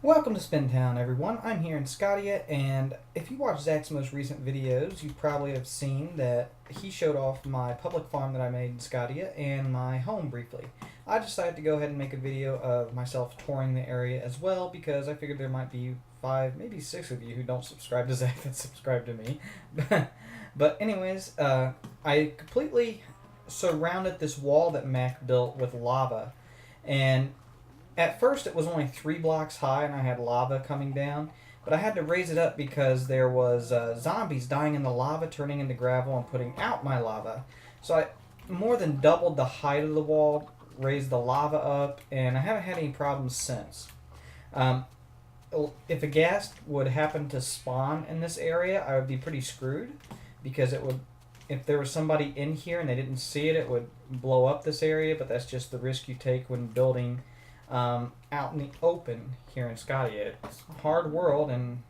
Welcome to Spintown, everyone. I'm here in Scotia, and if you watch Zach's most recent videos, you probably have seen that he showed off my public farm that I made in Scotia and my home briefly. I decided to go ahead and make a video of myself touring the area as well because I figured there might be 5, maybe 6 of you who don't subscribe to Zach that subscribe to me. But anyways, I completely surrounded this wall that Mac built with lava, and at first, it was only 3 blocks high, and I had lava coming down. But I had to raise it up because there was zombies dying in the lava, turning into gravel, and putting out my lava. So I more than doubled the height of the wall, raised the lava up, and I haven't had any problems since. Um, if a ghast would happen to spawn in this area, I would be pretty screwed because it would. If there was somebody in here and they didn't see it, it would blow up this area. But that's just the risk you take when building out in the open here in Scotia. It's a hard world, and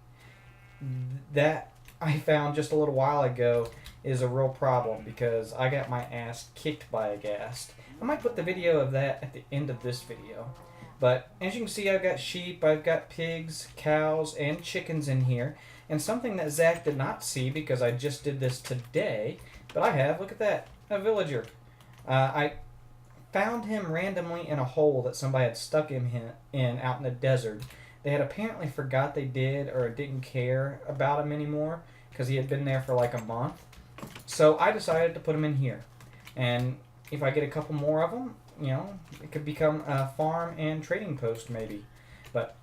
that I found just a little while ago is a real problem because I got my ass kicked by a ghast. I might put the video of that at the end of this video. But as you can see, I've got sheep, I've got pigs, cows, and chickens in here. And something that Zach did not see because I just did this today, but I have, look at that, a villager. I found him randomly in a hole that somebody had stuck him in out in the desert. They had apparently forgot they did or didn't care about him anymore because he had been there for like a month. So I decided to put him in here. And if I get a couple more of them, it could become a farm and trading post maybe. But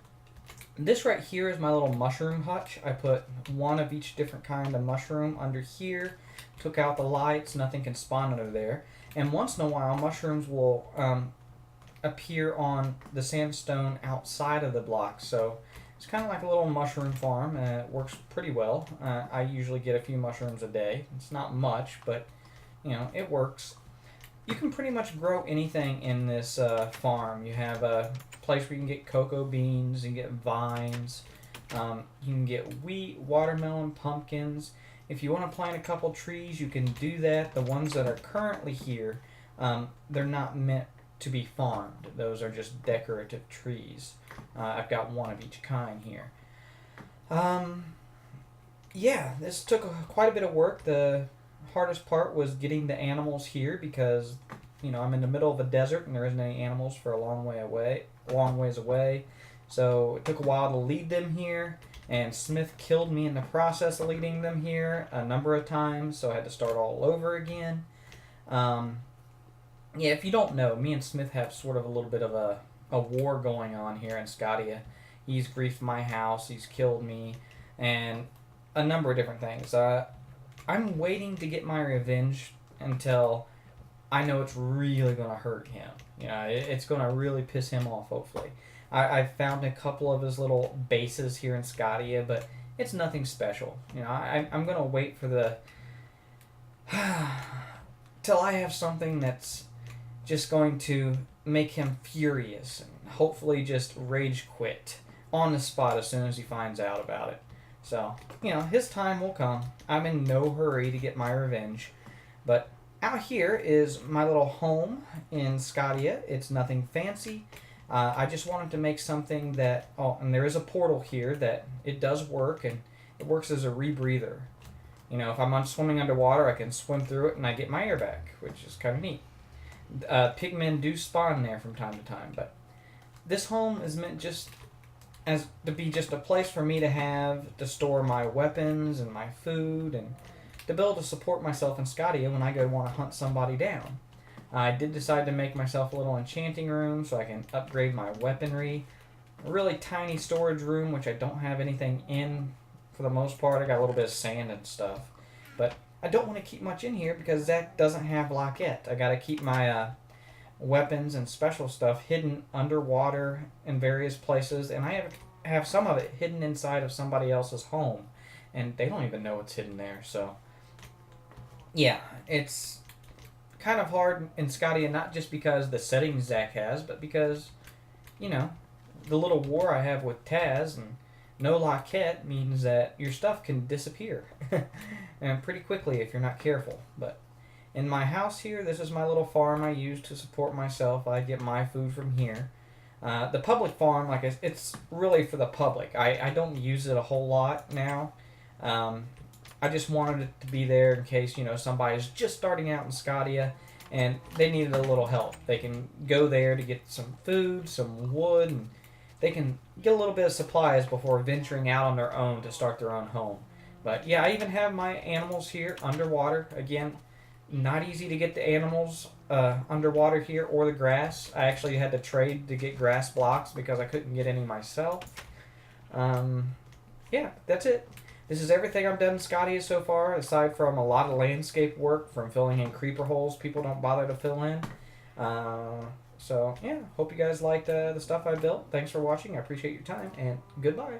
this right here is my little mushroom hutch. I put one of each different kind of mushroom under here. Took out the lights, nothing can spawn under there. And once in a while, mushrooms will appear on the sandstone outside of the block. So it's kind of like a little mushroom farm, and it works pretty well. I usually get a few mushrooms a day. It's not much, but it works. You can pretty much grow anything in this farm. You have a place where you can get cocoa beans, you can get vines, you can get wheat, watermelon, pumpkins. If you want to plant a couple trees, you can do that. The ones that are currently here, they're not meant to be farmed. Those are just decorative trees. I've got one of each kind here. Yeah, this took quite a bit of work. The hardest part was getting the animals here because, I'm in the middle of a desert and there isn't any animals for a long ways away. So it took a while to lead them here. And Smith killed me in the process of leading them here a number of times, so I had to start all over again. Yeah, if you don't know, me and Smith have sort of a little bit of a war going on here in Scotia. He's griefed my house, he's killed me, and a number of different things. I'm waiting to get my revenge until I know it's really going to hurt him. It's going to really piss him off, hopefully. I've found a couple of his little bases here in Scotia, but it's nothing special. I'm going to wait for the... till I have something that's just going to make him furious and hopefully just rage quit on the spot as soon as he finds out about it. So, his time will come. I'm in no hurry to get my revenge. But out here is my little home in Scotia. It's nothing fancy. I just wanted to make something that... Oh, and there is a portal here that it does work, and it works as a rebreather. If I'm swimming underwater, I can swim through it, and I get my air back, which is kind of neat. Pigmen do spawn there from time to time, but this home is meant just to be just a place for me to have to store my weapons and my food, and to be able to support myself in Scotia when I go want to hunt somebody down. I did decide to make myself a little enchanting room so I can upgrade my weaponry. A really tiny storage room, which I don't have anything in for the most part. I got a little bit of sand and stuff. But I don't want to keep much in here because Zach doesn't have Lockette. I got to keep my weapons and special stuff hidden underwater in various places. And I have some of it hidden inside of somebody else's home. And they don't even know it's hidden there. So, yeah, it's kind of hard in Scotia, not just because the settings Zach has, but because, the little war I have with Taz and no Lockette means that your stuff can disappear and pretty quickly if you're not careful. But in my house here, this is my little farm I use to support myself. I get my food from here. The public farm, it's really for the public. I don't use it a whole lot now. Um, I just wanted it to be there in case, somebody's just starting out in Scotia and they needed a little help. They can go there to get some food, some wood, and they can get a little bit of supplies before venturing out on their own to start their own home. But yeah, I even have my animals here underwater. Again, not easy to get the animals underwater here or the grass. I actually had to trade to get grass blocks because I couldn't get any myself. Yeah, that's it. This is everything I've done in Scotia so far, aside from a lot of landscape work from filling in creeper holes people don't bother to fill in. So, yeah, hope you guys liked the stuff I built. Thanks for watching. I appreciate your time, and goodbye.